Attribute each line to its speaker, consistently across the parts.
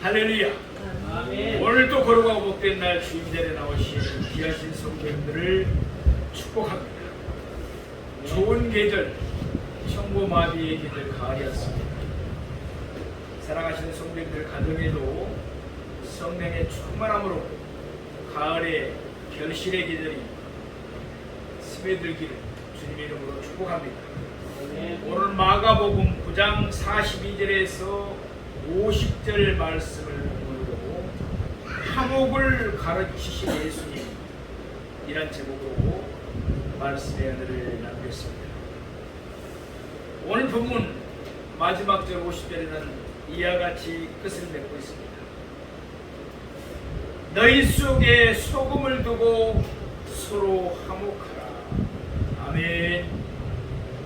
Speaker 1: 할렐루야.
Speaker 2: 아멘.
Speaker 1: 오늘도 거룩하고 복된 날 주임자리에 나오신 귀하신 성도님들을 축복합니다. 좋은 계절, 청고마비의 계절 가을이었습니다. 사랑하시는 성도님들 가정에도 성령의 충만함으로 가을의 결실의 계절이 스며들기를 주님의 이름으로 축복합니다. 오늘 마가복음 9장 42절에서 50절 말씀을 보고 화목을 가르치신 예수님 이란 제목으로 말씀의 하늘을 남겼습니다. 오늘 본문 마지막 절 50절에는 이와 같이 끝을 맺고 있습니다. 너희 속에 소금을 두고 서로 화목하라. 아멘.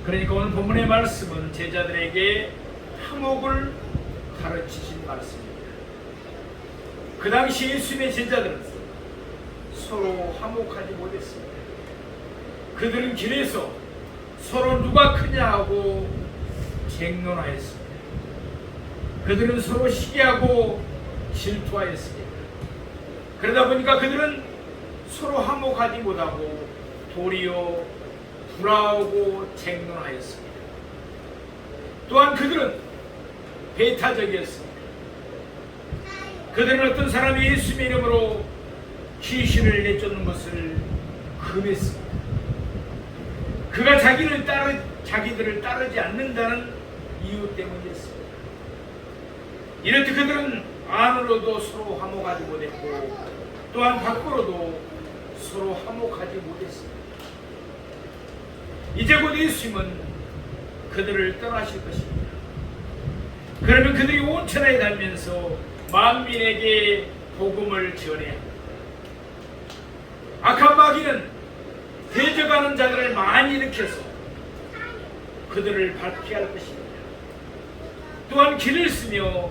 Speaker 1: 그러니까 오늘 본문의 말씀은 제자들에게 화목을 가르치신 말씀입니다. 그 당시 예수님의 제자들은 서로 화목하지 못했습니다. 그들은 길에서 서로 누가 크냐 하고 쟁론하였습니다. 그들은 서로 시기하고 질투하였습니다. 그러다 보니까 그들은 서로 화목하지 못하고 도리어 불화하고 쟁론하였습니다. 또한 그들은 배타적이었습니다. 그들은 어떤 사람이 예수님의 이름으로 귀신을 내쫓는 것을 금했습니다. 그가 자기들을 따르지 않는다는 이유 때문이었습니다. 이렇듯 그들은 안으로도 서로 화목하지 못했고 또한 밖으로도 서로 화목하지 못했습니다. 이제 곧 예수님은 그들을 떠나실 것입니다. 그러면 그들이 온 천하에 다니면서 만민에게 복음을 전해야 합니다. 악한 마귀는 대적하는 자들을 많이 일으켜서 그들을 밝게 할 것입니다. 또한 길을 쓰며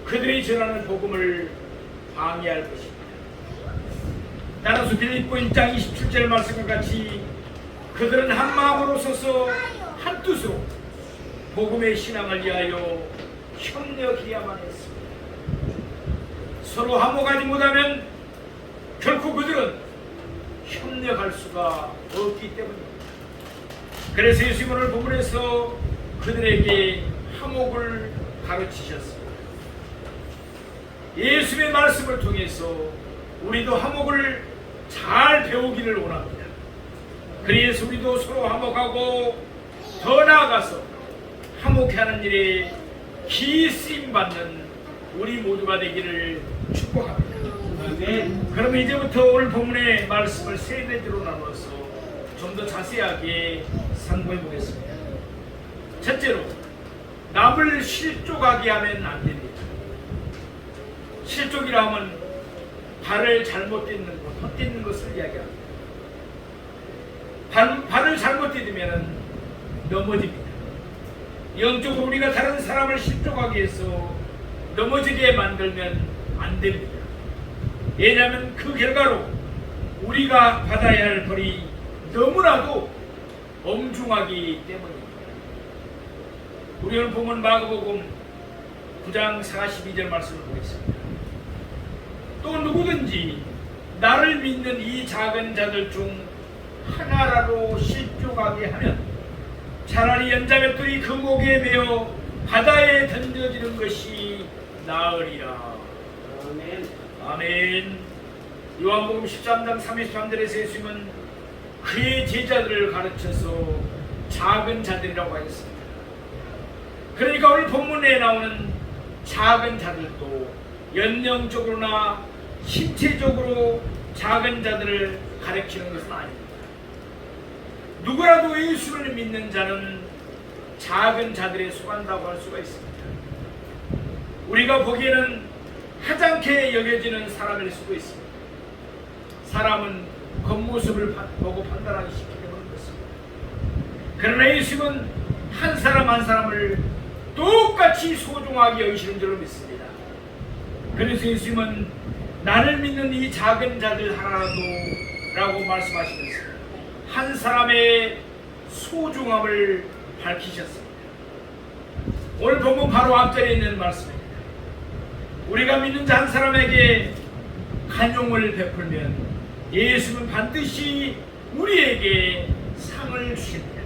Speaker 1: 그들이 전하는 복음을 방해할 것입니다. 따라서 빌립보 1장 27절 말씀과 같이 그들은 한 마음으로 서서 한 뜻으로 복음의 신앙을 위하여 협력해야만 했습니다. 서로 화목하지 못하면 결코 그들은 협력할 수가 없기 때문입니다. 그래서 예수님은 오늘 본문에서 그들에게 화목을 가르치셨습니다. 예수님의 말씀을 통해서 우리도 화목을 잘 배우기를 원합니다. 그래서 우리도 서로 화목하고 더 나아가서 화목해하는 일에 기쓰임 받는 우리 모두가 되기를 축복합니다. 그러면 이제부터 오늘 본문의 말씀을 세 가지로 나눠서 좀 더 자세하게 상고해 보겠습니다. 첫째로, 남을 실족하게 하면 안 됩니다. 실족이라 하면 발을 잘못 딛는 것, 헛딛는 것을 이야기합니다. 발을 잘못 디디면 넘어집니다. 영적으로 우리가 다른 사람을 실족하게 해서 넘어지게 만들면 안 됩니다. 왜냐하면 그 결과로 우리가 받아야 할 벌이 너무나도 엄중하기 때문입니다. 우리 오늘 보면 마가복음 9장 42절 말씀을 보겠습니다. 또 누구든지 나를 믿는 이 작은 자들 중 하나라도 실족하게 하면 차라리 연자맷돌이 그 목에 매어 바다에 던져지는 것이 나으리라. 아멘. 아멘. 요한복음 13장 33절에서 예수님은 그의 제자들을 가르쳐서 작은 자들이라고 하였습니다. 그러니까 오늘 본문에 나오는 작은 자들도 연령적으로나 신체적으로 작은 자들을 가르치는 것은 아닙니다. 누구라도 예수를 믿는 자는 작은 자들에 속한다고 할 수가 있습니다. 우리가 보기에는 하찮게 여겨지는 사람일 수도 있습니다. 사람은 겉모습을 보고 판단하기 쉽기 때문인 것입니다. 그러나 예수님은 한 사람 한 사람을 똑같이 소중하게 여기시는 줄로 믿습니다. 그래서 예수님은 나를 믿는 이 작은 자들 하나라도 라고 말씀하시면서 한 사람의 소중함을 밝히셨습니다. 오늘 본문 바로 앞절에 있는 말씀입니다. 우리가 믿는 자 한 사람에게 간용을 베풀면 예수는 반드시 우리에게 상을 주십니다.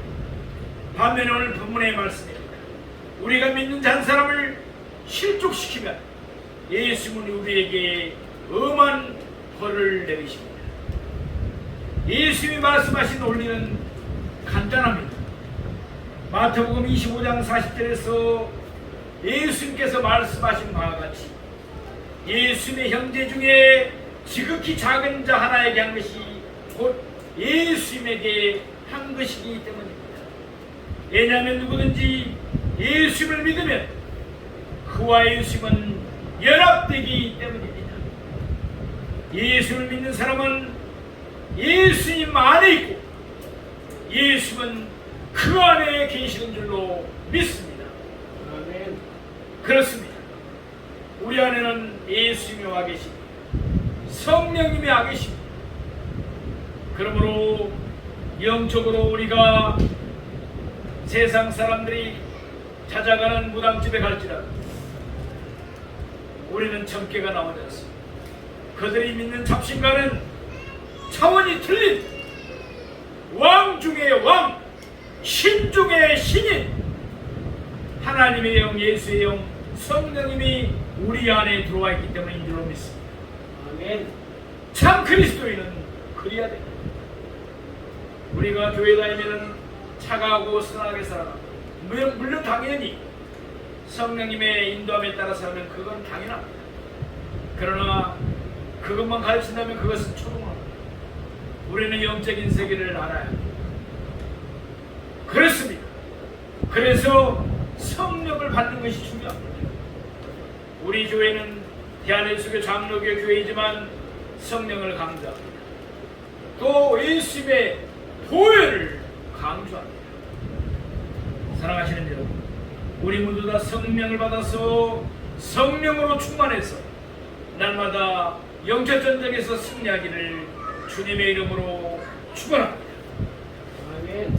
Speaker 1: 반면에 오늘 본문의 말씀입니다. 우리가 믿는 자 한 사람을 실족시키면 예수는 우리에게 엄한 벌을 내리십니다. 예수님이 말씀하신 논리는 간단합니다. 마태복음 25장 40절에서 예수님께서 말씀하신 바와 같이 예수님의 형제 중에 지극히 작은 자 하나에게 한 것이 곧 예수님에게 한 것이기 때문입니다. 왜냐하면 누구든지 예수님을 믿으면 그와 예수님은 연합되기 때문입니다. 예수를 믿는 사람은 예수님 안에 있고 예수님은 그 안에 계시는 줄로 믿습니다. 아멘. 그렇습니다. 우리 안에는 예수님이 와 계십니다. 성령님이 와 계십니다. 그러므로 영적으로 우리가 세상 사람들이 찾아가는 무당집에 갈지라도 우리는 점괘가 나오지 않습니다. 그들이 믿는 잡신과는 차원이 틀린 왕 중의 왕, 신 중의 신인 하나님의 영, 예수의 영, 성령님이 우리 안에 들어와 있기 때문인 줄로 믿습니다. 아멘. 참 그리스도인은 그래야 됩니다. 우리가 교회 다니면 차가우고 선하게 살아라. 물론 당연히 성령님의 인도함에 따라 살면 그건 당연합니다. 그러나 그것만 가르친다면 그것은 초롱합니다. 우리는 영적인 세계를 알아야 합니다. 그렇습니다. 그래서 성령을 받는 것이 중요합니다. 우리 교회는 대한예수교 장로교 교회이지만 성령을 강조합니다. 또 예수님의 보혈을 강조합니다. 사랑하시는 여러분, 우리 모두 다 성령을 받아서 성령으로 충만해서 날마다 영적 전쟁에서 승리하기를 주님의 이름으로 축원합니다. 아멘.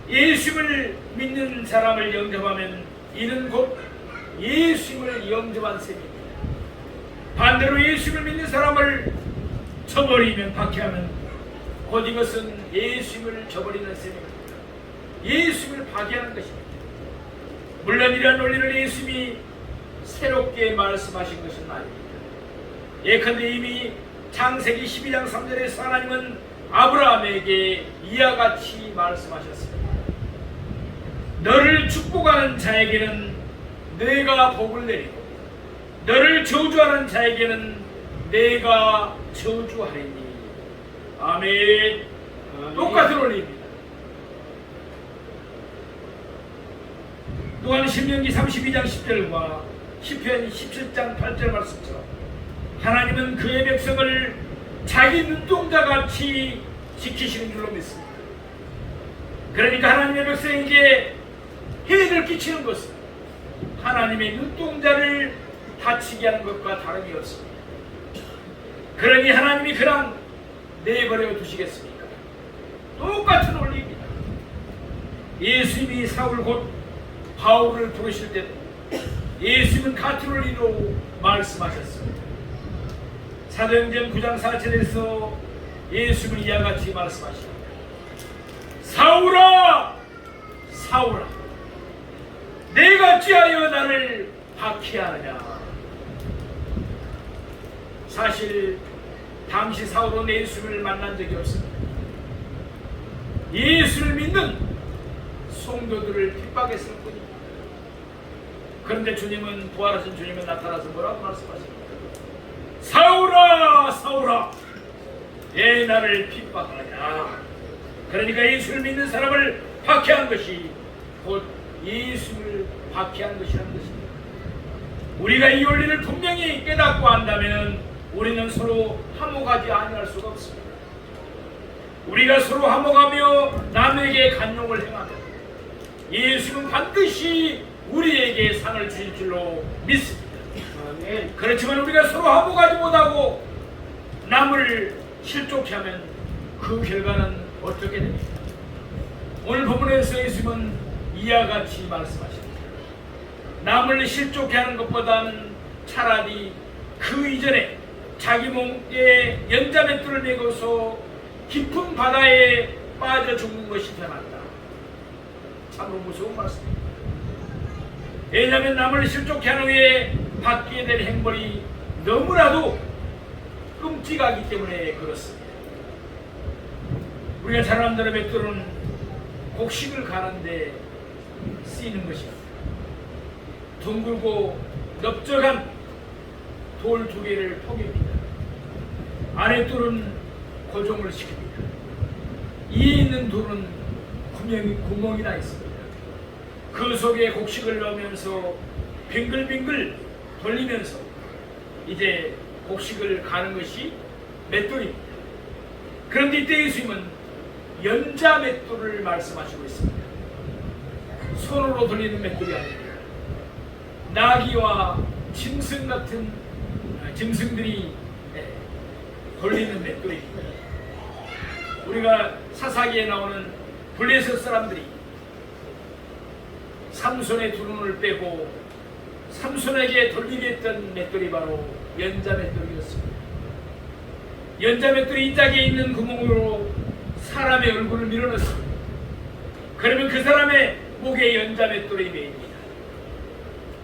Speaker 1: 예수님을 믿는 사람을 영접하면 이는 곧 예수님을 영접한 셈입니다. 반대로 예수님을 믿는 사람을 저버리면 박해하면 곧 이것은 예수님을 저버리는 셈입니다. 예수님을 파괴하는 것입니다. 물론 이러한 논리를 예수님이 새롭게 말씀하신 것은 아닙니다. 예컨대 이미 창세기 12장 3절에서 하나님은 아브라함에게 이와 같이 말씀하셨습니다. 너를 축복하는 자에게는 내가 복을 내리고 너를 저주하는 자에게는 내가 저주하리니. 아멘. 똑같은 원리입니다. 또한 신명기 32장 10절과 시편 17장 8절 말씀처럼 하나님은 그의 백성을 자기 눈동자같이 지키시는 줄로 믿습니다. 그러니까 하나님의 백성에게 해를 끼치는 것은 하나님의 눈동자를 다치게 하는 것과 다름이 없습니다. 그러니 하나님이 그냥 내버려 두시겠습니까? 똑같은 원리입니다. 예수님이 사울 곧 바울을 부르실 때도 예수님은 같은 원리로 말씀하셨습니다. 사도행전 9장 4절에서 예수님은 이와 같이 말씀하십니다. 사울아, 사울아, 내가 어찌하여 나를 박해하느냐. 사실 당시 사울은 예수를 만난 적이 없습니다. 예수를 믿는 성도들을 핍박했을 뿐입니다. 그런데 주님은, 부활하신 주님은 나타나서 뭐라고 말씀하십니까? 사울아, 사울아, 왜 나를 핍박하느냐. 그러니까 예수를 믿는 사람을 박해한 것이 곧 예수를 박해한 것이라는 것입니다. 우리가 이 원리를 분명히 깨닫고 한다면 우리는 서로 화목하지 아니할 수가 없습니다. 우리가 서로 화목하며 남에게 간용을 행하면 예수는 반드시 우리에게 상을 주실 줄로 믿습니다. 그렇지만 우리가 서로 화목하지 못하고 남을 실족해 하면 그 결과는 어떻게 됩니까? 오늘 본문에서 예수님은 이와 같이 말씀하십니다. 남을 실족해 하는 것보다는 차라리 그 이전에 자기 몸에 연자맷돌을 메고서 깊은 바다에 빠져 죽는 것이 편하다. 참으로 무서운 말씀입니다. 왜냐하면 남을 실족케 한 후에 받게 될 행벌이 너무나도 끔찍하기 때문에 그렇습니다. 우리가 잘 아는 대로 맷돌은 곡식을 가는데 쓰이는 것입니다. 둥글고 넓적한 돌 두 개를 포개입니다. 아랫돌은 고정을 시킵니다. 위에 있는 돌은 구멍이 나 있습니다. 그 속에 곡식을 넣으면서 빙글빙글 돌리면서 이제 곡식을 가는 것이 맷돌입니다. 그런데 이때 예수님은 연자 맷돌을 말씀하시고 있습니다. 손으로 돌리는 맷돌이 아닙니다. 나귀와 짐승 같은 짐승들이 돌리는 맷돌입니다. 우리가 사사기에 나오는 블레셋 사람들이 삼손의 두 눈을 빼고 삼손에게 돌리게 했던 맷돌이 바로 연자 맷돌이었습니다. 연자 맷돌이 이 짝에 있는 구멍으로 사람의 얼굴을 밀어넣습니다. 그러면 그 사람의 목에 연자 맷돌이 매입니다.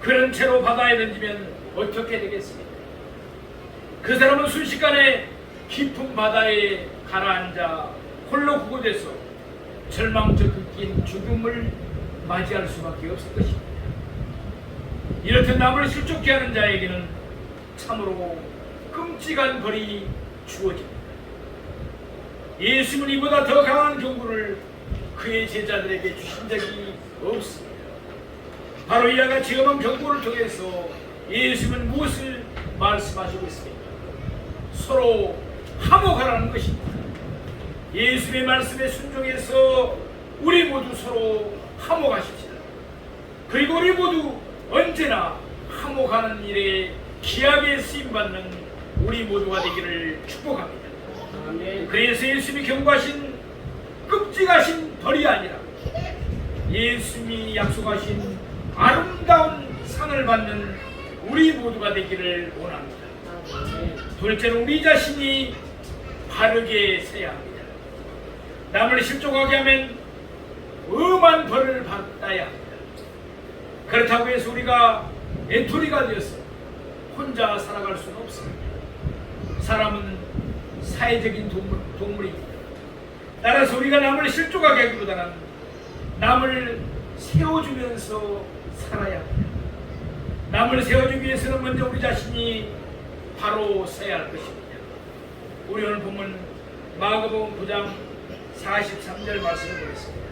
Speaker 1: 그런 채로 바다에 던지면 어떻게 되겠습니까? 그 사람은 순식간에 깊은 바다에 가라앉아 홀로 구고돼서 절망적 꺾인 죽음을 맞이할 수밖에 없을 것입니다. 이렇듯 남을 실족케 하는 자에게는 참으로 끔찍한 벌이 주어집니다. 예수님은 이보다 더 강한 경고를 그의 제자들에게 주신 적이 없습니다. 바로 이와 같이 험한 경고를 통해서 예수님은 무엇을 말씀하시고 있습니까? 서로 화목하라는 것입니다. 예수님의 말씀에 순종해서 우리 모두 서로 화목하십시다. 그리고 우리 모두 언제나 화목하는 일에 귀하게 쓰임받는 우리 모두가 되기를 축복합니다. 아멘. 그래서 예수님이 경고하신 끔찍하신 벌이 아니라 예수님이 약속하신 아름다운 상을 받는 우리 모두가 되기를 원합니다. 둘째는 우리 자신이 바르게 서야 합니다. 남을 실족하게 하면 엄한 벌을 받아야 합니다. 그렇다고 해서 우리가 애토리가 되어서 혼자 살아갈 수는 없습니다. 사람은 사회적인 동물입니다. 따라서 우리가 남을 실족하게 하기보다는 남을 세워주면서 살아야 합니다. 남을 세워주기 위해서는 먼저 우리 자신이 바로 서야 할 것입니다. 우리 오늘 본문 마가복음 9장 43절 말씀을 보겠습니다.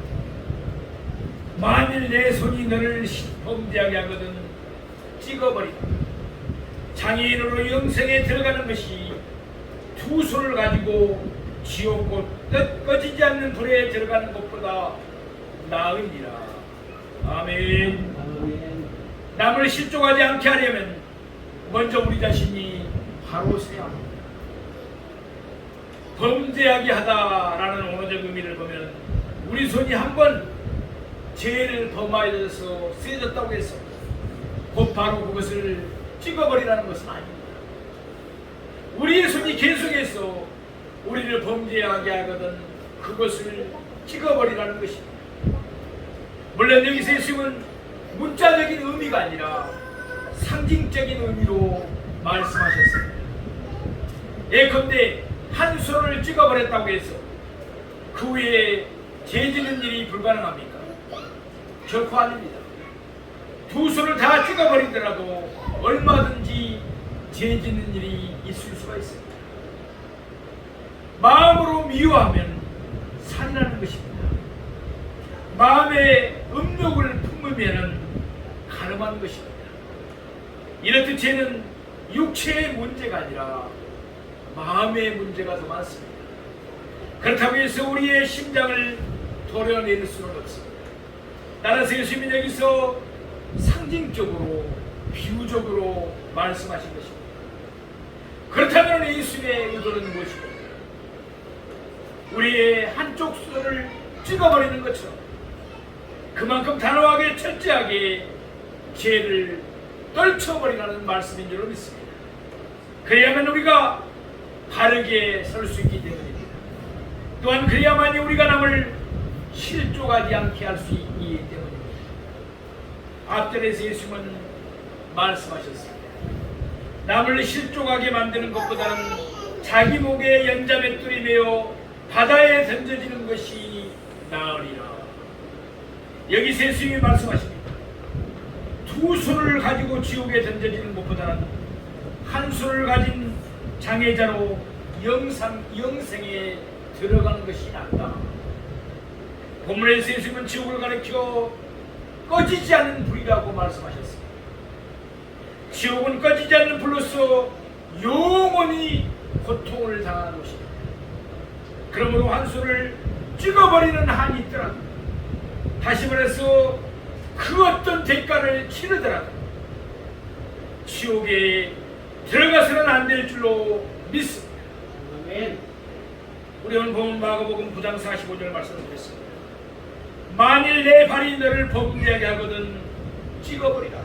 Speaker 1: 만일 내 손이 너를 범죄하게 하거든 찍어버리라. 장애인으로 영생에 들어가는 것이 두 손을 가지고 지옥 꺼지지 않는 불에 들어가는 것보다 나으니라. 아멘. 남을 실족하지 않게 하려면 먼저 우리 자신이 바로 서야 합니다. 범죄하게 하다라는 언어적 의미를 보면 우리 손이 한번 죄를 범하여서 쓰여졌다고 해서 곧 바로 그것을 찍어버리라는 것은 아닙니다. 우리의 손이 계속해서 우리를 범죄하게 하거든 그것을 찍어버리라는 것입니다. 물론 여기서 예수님은 문자적인 의미가 아니라 상징적인 의미로 말씀하셨습니다. 예컨대 한 손을 찍어버렸다고 해서 그 후에 죄 짓는 일이 불가능합니까? 결코 아닙니다. 두 손을 다 찍어버리더라도 얼마든지 죄 짓는 일이 있을 수가 있습니다. 마음으로 미워하면 살인하는 것입니다. 마음에 음욕을 품으면 가늠하는 것입니다. 이렇듯 죄는 육체의 문제가 아니라 마음의 문제가 더 많습니다. 그렇다고 해서 우리의 심장을 도려낼 수는 없습니다. 따라서 예수님은 여기서 상징적으로 비유적으로 말씀하신 것입니다. 그렇다면 예수님의 의도는 무엇입니까? 우리의 한쪽 손을 찍어버리는 것처럼 그만큼 단호하게 철저하게 죄를 떨쳐버리라는 말씀인 줄로 믿습니다. 그래야만 우리가 바르게 설 수 있기 때문입니다. 또한 그래야만이 우리가 남을 실족하지 않게 할 수 있기 때문입니다. 앞절에서 예수님은 말씀하셨습니다. 남을 실족하게 만드는 것보다는 자기 목에 연자맷돌이 메어 바다에 던져지는 것이 나으리라. 여기서 예수님이 말씀하십니다. 두 손을 가지고 지옥에 던져지는 것보다는 한 손을 가진 장애자로 영생에 들어가는 것이 낫다. 본문에서 예수님은 지옥을 가리켜 꺼지지 않는 불이라고 말씀하셨습니다. 지옥은 꺼지지 않는 불로서 영원히 고통을 당하는 것입니다. 그러므로 한 손을 찍어버리는 한이 있더라도, 다시 말해서 그 어떤 대가를 치르더라도 지옥에 들어가서는 안 될 줄로 믿습니다. 아멘. 우리 오늘 본 마가복음 9장 45절 말씀을 드렸습니다. 만일 내 발이 너를 범죄하게 하거든 찍어버리라.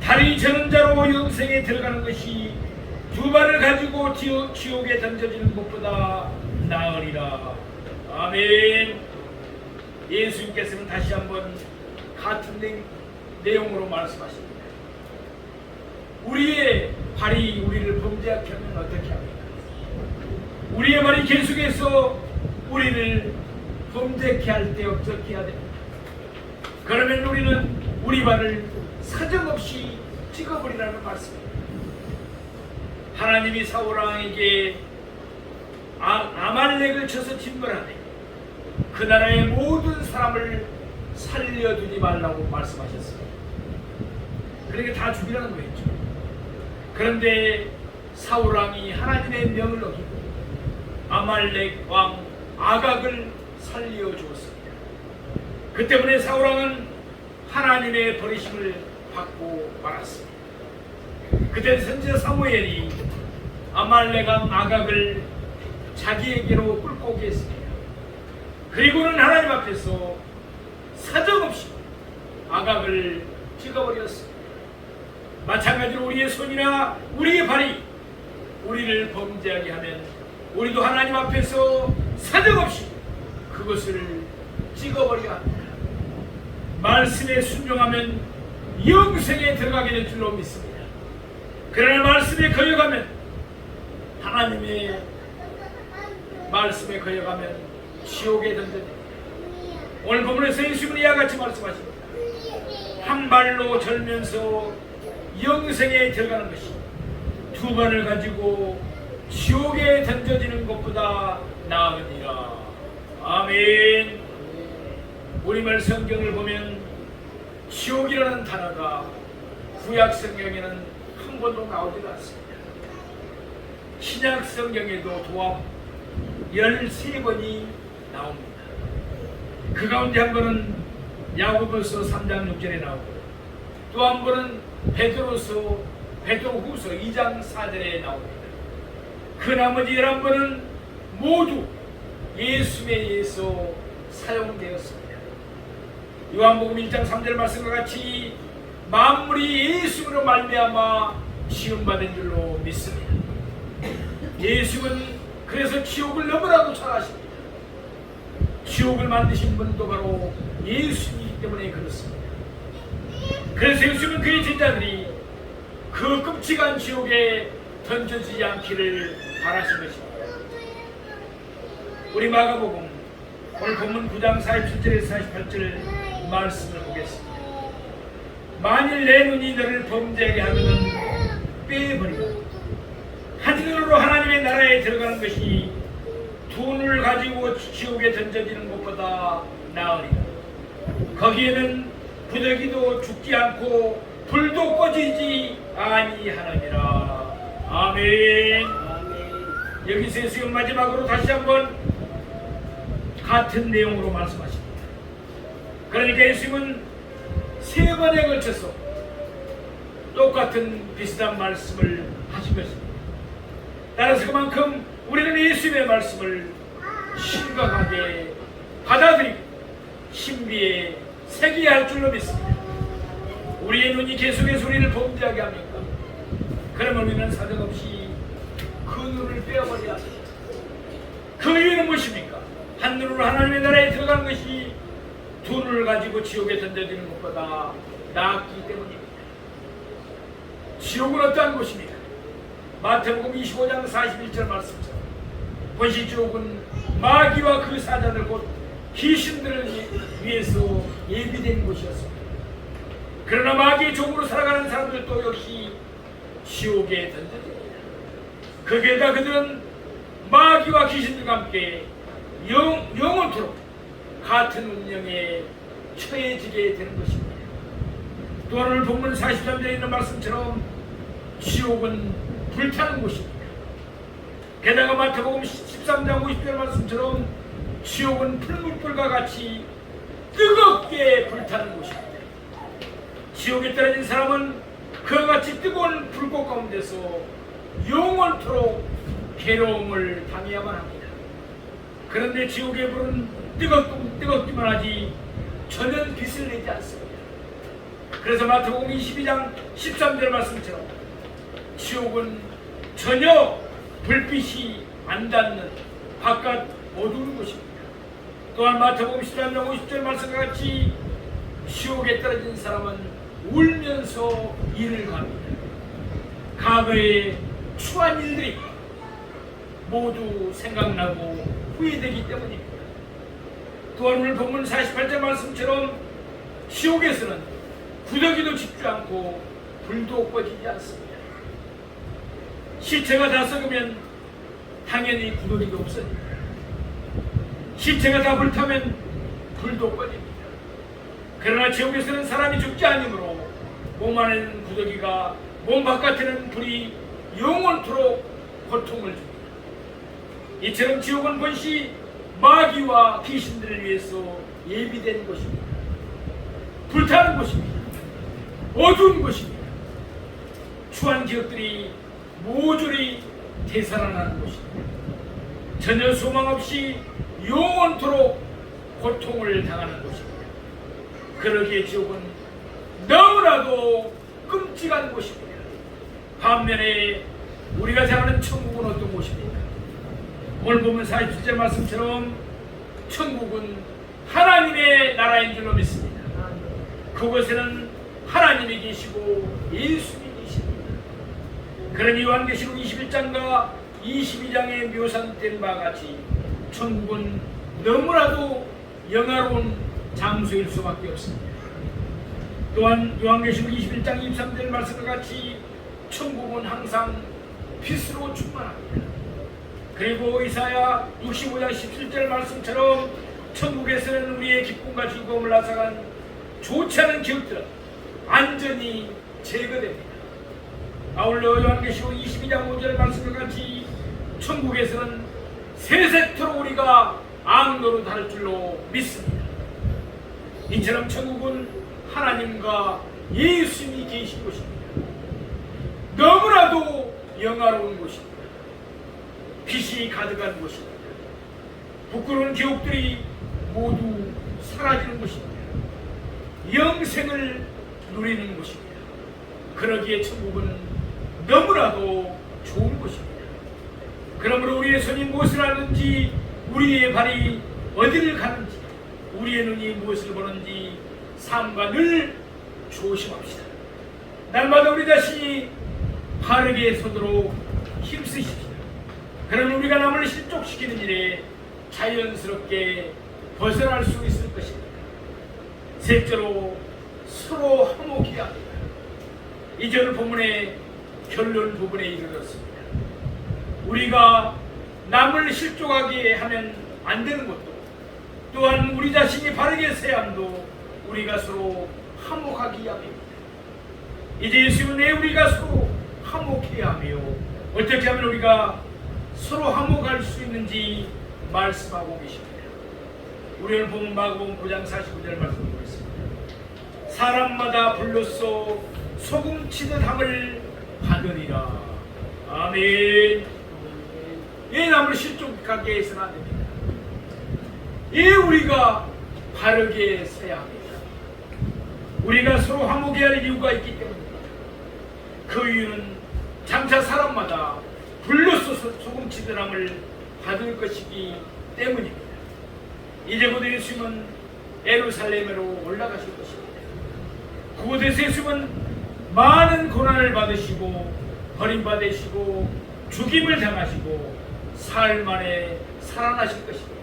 Speaker 1: 다리 저는 자로 영생에 들어가는 것이 두 발을 가지고 지옥에 던져지는 것보다 나으리라. 아멘. 예수님께서는 다시 한번 같은 내용으로 말씀하십니다. 우리의 발이 우리를 범죄하게 하면 어떻게 합니까? 우리의 발이 계속해서 우리를 범죄케 할 때 어떻게 해야 됩니까? 그러면 우리는 우리 발을 사정없이 찍어버리라는 말씀입니다. 하나님이 사울왕에게 아말렉을 쳐서 진멸하되 그 나라의 모든 사람을 살려두지 말라고 말씀하셨습니다. 그러니까 다 죽이라는 거였죠. 그런데 사울왕이 하나님의 명을 어기고 아말렉 왕 아각을 살려주었습니다. 그 때문에 사울왕은 하나님의 버리심을 받고 말았습니다. 그때 선지자 사무엘이 아말렉 왕 아각을 자기에게로 끌고 오게 했습니다. 그리고는 하나님 앞에서 사정없이 아각을 찍어버렸습니다. 마찬가지로 우리의 손이나 우리의 발이 우리를 범죄하게 하면 우리도 하나님 앞에서 사정없이 그것을 찍어버려야 합니다. 말씀에 순종하면 영생에 들어가게 될 줄로 믿습니다. 그러나 말씀에 거역하면, 하나님의 말씀에 거역하면 지옥에 던져집니다. 오늘 본문에서 예수님은 이와 같이 말씀하십니다. 한 발로 절면서 영생에 들어가는 것이 두 발을 가지고 지옥에 던져지는 것보다 나으니라. 아멘. 우리말 성경을 보면 지옥이라는 단어가 구약 성경에는 한 번도 나오지 않습니다. 신약 성경에도 도합 13번이 나옵니다. 그 가운데 한 번은 야고보서 3장 6절에 나오고, 또 한 번은 베드로후서 2장 4절에 나옵니다. 그 나머지 11번은 모두 예수에 의해서 사용되었습니다. 요한복음 1장 3절 말씀과 같이 만물이 예수로 말미암아 지음받은 줄로 믿습니다. 예수는 그래서 지옥을 너무나도 잘 아십니다. 지옥을 만드신 분도 바로 예수이기 때문에 그렇습니다. 그래서 예수는 그의 제자들이 그 끔찍한 지옥에 던져지지 않기를 바라신 것입니다. 우리 마가복음 오늘 본문 9장 47절에서 48절 말씀을 보겠습니다. 만일 내 눈이 너를 범죄하게 하거든 빼버리라. 한 눈으로 하나님의 나라에 들어가는 것이 두 눈을 가지고 지옥에 던져지는 것보다 나으리라. 거기에는 부더기도 죽지 않고 불도 꺼지지 아니하느니라. 아멘. 여기서 예수님 마지막으로 다시 한번 같은 내용으로 말씀하십니다. 그러니까 예수님은 3번에 걸쳐서 똑같은 비슷한 말씀을 하신 것입니다. 따라서 그만큼 우리는 예수님의 말씀을 심각하게 받아들이고 신비에 새겨야 할 줄로 믿습니다. 우리의 눈이 계속해서 우리를 범죄하게 합니까? 그러면 우리는 사정없이 눈을 빼어버려야 합니다. 그 이유는 무엇입니까? 한눈으로 하나님의 나라에 들어가는 것이 두 눈을 가지고 지옥에 던져지는 것보다 낫기 때문입니다. 지옥은 어떠한 곳입니까? 마태복음 25장 41절 말씀처럼 본시 지옥은 마귀와 그 사자들 곧 귀신들을 위해서 예비된 곳이었습니다. 그러나 마귀의 종으로 살아가는 사람들도 역시 지옥에 던져집니다. 거기에다 그들은 마귀와 귀신들과 함께 영원토록 같은 운명에 처해지게 되는 것입니다. 또 오늘 본문 43절에 있는 말씀처럼 지옥은 불타는 곳입니다. 게다가 마태복음 13장 50절 말씀처럼 지옥은 풀물불과 같이 뜨겁게 불타는 곳입니다. 지옥에 떨어진 사람은 그와 같이 뜨거운 불꽃 가운데서 영원토록 괴로움을 당해야만 합니다. 그런데 지옥의 불은 뜨겁기만 하지 전혀 빛을 내지 않습니다. 그래서 마태복음 22장 13절 말씀처럼 지옥은 전혀 불빛이 안 닿는 바깥 어두운 곳입니다. 또한 마태복음 13장 50절 말씀과 같이 지옥에 떨어진 사람은 울면서 이를 갑니다. 과거의 추한 일들이 모두 생각나고 후회되기 때문입니다. 또한 오늘 본문 48절 말씀처럼 지옥에서는 구더기도 짚지 않고 불도 꺼지지 않습니다. 시체가 다 썩으면 당연히 구더기도 없습니다. 시체가 다 불타면 불도 꺼집니다. 그러나 지옥에서는 사람이 죽지 않으므로 몸 안에는 구더기가 몸 바깥에는 불이 영원토록 고통을 줍니다. 이처럼 지옥은 본시 마귀와 귀신들을 위해서 예비된 곳입니다. 불타는 곳입니다. 어두운 곳입니다. 추한 기억들이 모조리 되살아나는 곳입니다. 전혀 소망 없이 영원토록 고통을 당하는 곳입니다. 그러기에 지옥은 너무나도 끔찍한 곳입니다. 반면에 우리가 잘 아는 천국은 어떤 곳입니까? 오늘 보면 47절 말씀처럼 천국은 하나님의 나라인 줄로 믿습니다. 그곳에는 하나님이 계시고 예수님이 계십니다. 그러니 요한계시록 21장과 22장에 묘사된 바와 같이 천국은 너무나도 영화로운 장소일 수밖에 없습니다. 또한 요한계시록 21장 23절 말씀과 같이 천국은 항상 빛으로 충만합니다. 그리고 이사야 65장 17절 말씀처럼 천국에서는 우리의 기쁨과 즐거움을 앗아간 좋지 않은 기억들은 완전히 제거됩니다. 아울러 요한계시록 22장 5절 말씀과 같이 천국에서는 세세토록 우리가 악노릇할 줄로 믿습니다. 이처럼 천국은 하나님과 예수님이 계신 곳입니다. 너무나도 영화로운 곳입니다. 빛이 가득한 곳입니다. 부끄러운 기억들이 모두 사라지는 곳입니다. 영생을 누리는 곳입니다. 그러기에 천국은 너무나도 좋은 곳입니다. 그러므로 우리의 손이 무엇을 하는지, 우리의 발이 어디를 가는지, 우리의 눈이 무엇을 보는지 삼가 늘 조심합시다. 날마다 우리 자신이 바르게 서도록 힘쓰십시다. 그럼 우리가 남을 실족시키는 일에 자연스럽게 벗어날 수 있을 것입니다. 셋째로 서로 화목해야 합니다. 이전 본문의 결론 부분에 이르렀습니다. 우리가 남을 실족하게 하면 안 되는 것도, 또한 우리 자신이 바르게 서야 함도 우리가 서로 화목하기 위함입니다. 이제 예수님은 우리가 서로 화목해야 하며 어떻게 하면 우리가 서로 화목할 수 있는지 말씀하고 계십니다. 우리는 보면 마가복음 9장 49절 말씀 보겠습니다. 사람마다 불로써 소금 치듯 함을 받으리라. 아멘. 이 남을 실족하게 해서는 안 됩니다. 이 우리가 바르게 서야 합니다. 우리가 서로 화목해야 할 이유가 있기 때문입니다. 그 이유는 장차 사람마다 불로써 소금치드람을 받을 것이기 때문입니다. 이제 곧 예수님은 예루살렘으로 올라가실 것입니다. 그곳에서 예수님은 많은 고난을 받으시고 버림받으시고 죽임을 당하시고 사흘 만에 살아나실 것입니다.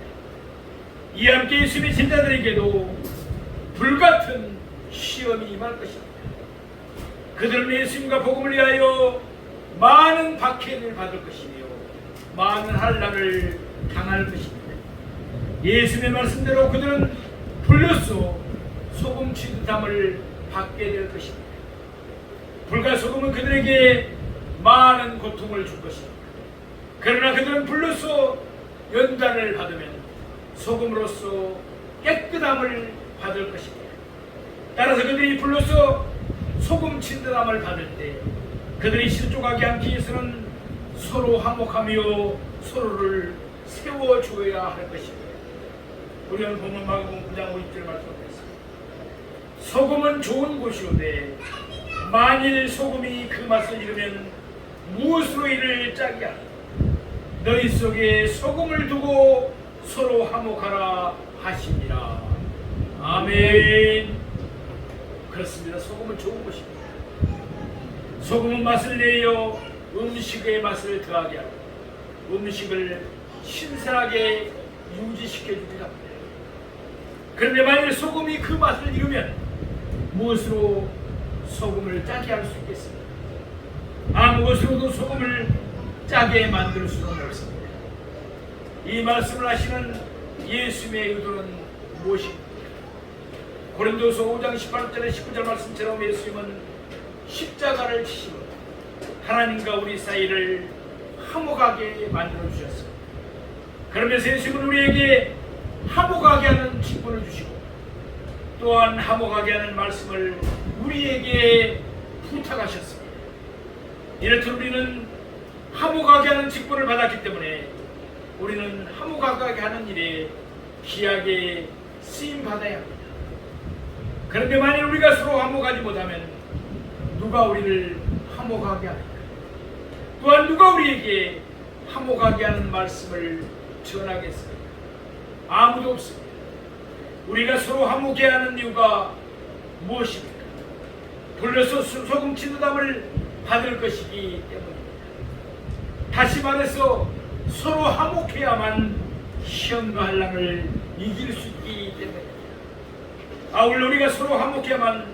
Speaker 1: 이와 함께 예수님의 제자들에게도 불같은 시험이 임할 것입니다. 그들은 예수님과 복음을 위하여 많은 박해를 받을 것이며 많은 환난을 당할 것입니다. 예수님의 말씀대로 그들은 불로써 소금치듯함을 받게 될 것입니다. 불과 소금은 그들에게 많은 고통을 줄 것입니다. 그러나 그들은 불로써 연단을 받으면 소금으로서 깨끗함을 받을 것입니다. 따라서 그들이 불로써 소금친듯함을 받을 때 그들이 실족하지 않기 위해서는 서로 화목하며 서로를 세워줘야 할 것입니다. 우리는 본문 마가복음 9장 50절 말씀하셨습니다. 소금은 좋은 곳이오되 만일 소금이 그 맛을 잃으면 무엇으로 이를 짜게 하라. 너희 속에 소금을 두고 서로 화목하라 하시니라. 아멘. 그렇습니다. 소금은 좋은 것입니다. 소금은 맛을 내어 음식의 맛을 더하게 하고 음식을 신선하게 유지시켜주기도 합니다. 그런데 만일 소금이 그 맛을 잃으면 무엇으로 소금을 짜게 할 수 있겠습니까? 아무것으로도 소금을 짜게 만들 수는 없습니다. 이 말씀을 하시는 예수님의 의도는 무엇입니까? 고린도서 5장 18절에 19절 말씀처럼 예수님은 십자가를 지시고 하나님과 우리 사이를 화목하게 만들어 주셨습니다. 그러면서 예수님은 우리에게 화목하게 하는 직분을 주시고 또한 화목하게 하는 말씀을 우리에게 부탁하셨습니다. 이렇듯 우리는 화목하게 하는 직분을 받았기 때문에 우리는 화목하게 하는 일에 귀하게 쓰임받아야 합니다. 그런데 만일 우리가 서로 화목하지 못하면 누가 우리를 화목하게 할까? 또한 누가 우리에게 화목하게 하는 말씀을 전하겠습니까? 아무도 없습니다. 우리가 서로 화목해야 하는 이유가 무엇입니까? 불러서 소금치듯함을 받을 것이기 때문입니다. 다시 말해서 서로 화목해야만 시험과 환난을 이길 수 있기 때문입니다. 아울러 우리가 서로 화목해야만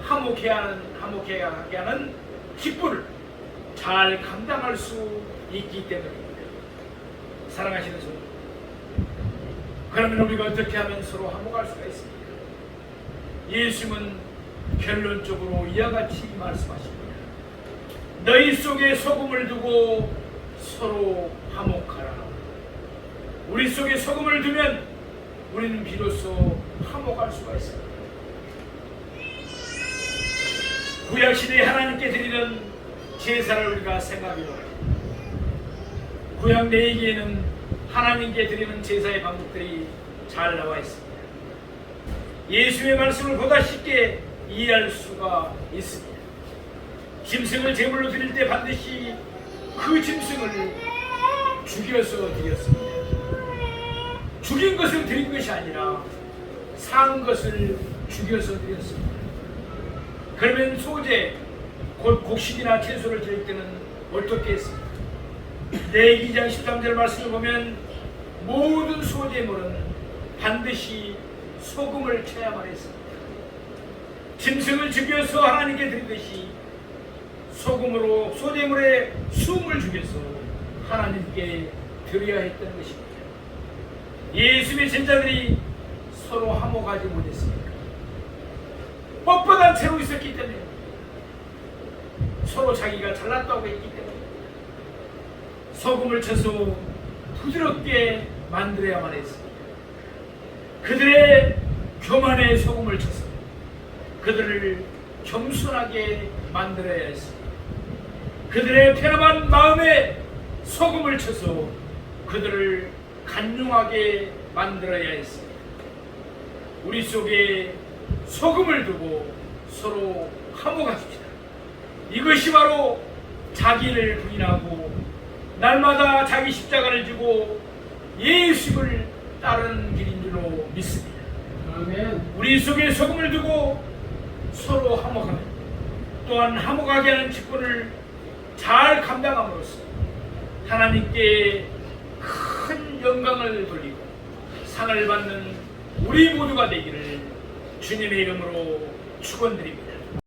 Speaker 1: 화목해야 하는 직분을 잘 감당할 수 있기 때문입니다. 사랑하시는 성도, 그러면 우리가 어떻게 하면 서로 화목할 수가 있습니까? 예수님은 결론적으로 이와 같이 말씀하십니다. 너희 속에 소금을 두고 서로 화목하라. 우리 속에 소금을 두면 우리는 비로소 화목할 수가 있습니다. 구약시대에 하나님께 드리는 제사를 우리가 생각해보면 구약 레위기에는 하나님께 드리는 제사의 방법들이 잘 나와 있습니다. 예수의 말씀을 보다 쉽게 이해할 수가 있습니다. 짐승을 제물로 드릴 때 반드시 그 짐승을 죽여서 드렸습니다. 죽인 것을 드린 것이 아니라 산 것을 죽여서 드렸습니다. 그러면 소제, 곧 곡식이나 채소를 드릴 때는 어떻게 했습니까? 레위기 2장 13절 말씀을 보면 모든 소제물은 반드시 소금을 쳐야만 했습니다. 짐승을 죽여서 하나님께 드리듯이 소금으로 소제물에 숨을 죽여서 하나님께 드려야 했던 것입니다. 예수의 제자들이 서로 화목하지 못했습니까? 뻣뻣한 채로 있었기 때문에, 서로 자기가 잘났다고 했기 때문에 소금을 쳐서 부드럽게 만들어야만 했습니다. 그들의 교만에 소금을 쳐서 그들을 겸손하게 만들어야 했습니다. 그들의 편안한 마음에 소금을 쳐서 그들을 간용하게 만들어야 했습니다. 우리 속에 소금을 두고 서로 화목하십시다. 이것이 바로 자기를 부인하고 날마다 자기 십자가를 지고 예수를 따르는 길인 줄로 믿습니다.
Speaker 2: 아멘.
Speaker 1: 우리 속에 소금을 두고 서로 화목하며 또한 화목하게 하는 직분을 잘 감당함으로써 하나님께 큰 영광을 돌리고 상을 받는 우리 모두가 되기를 주님의 이름으로 축원드립니다.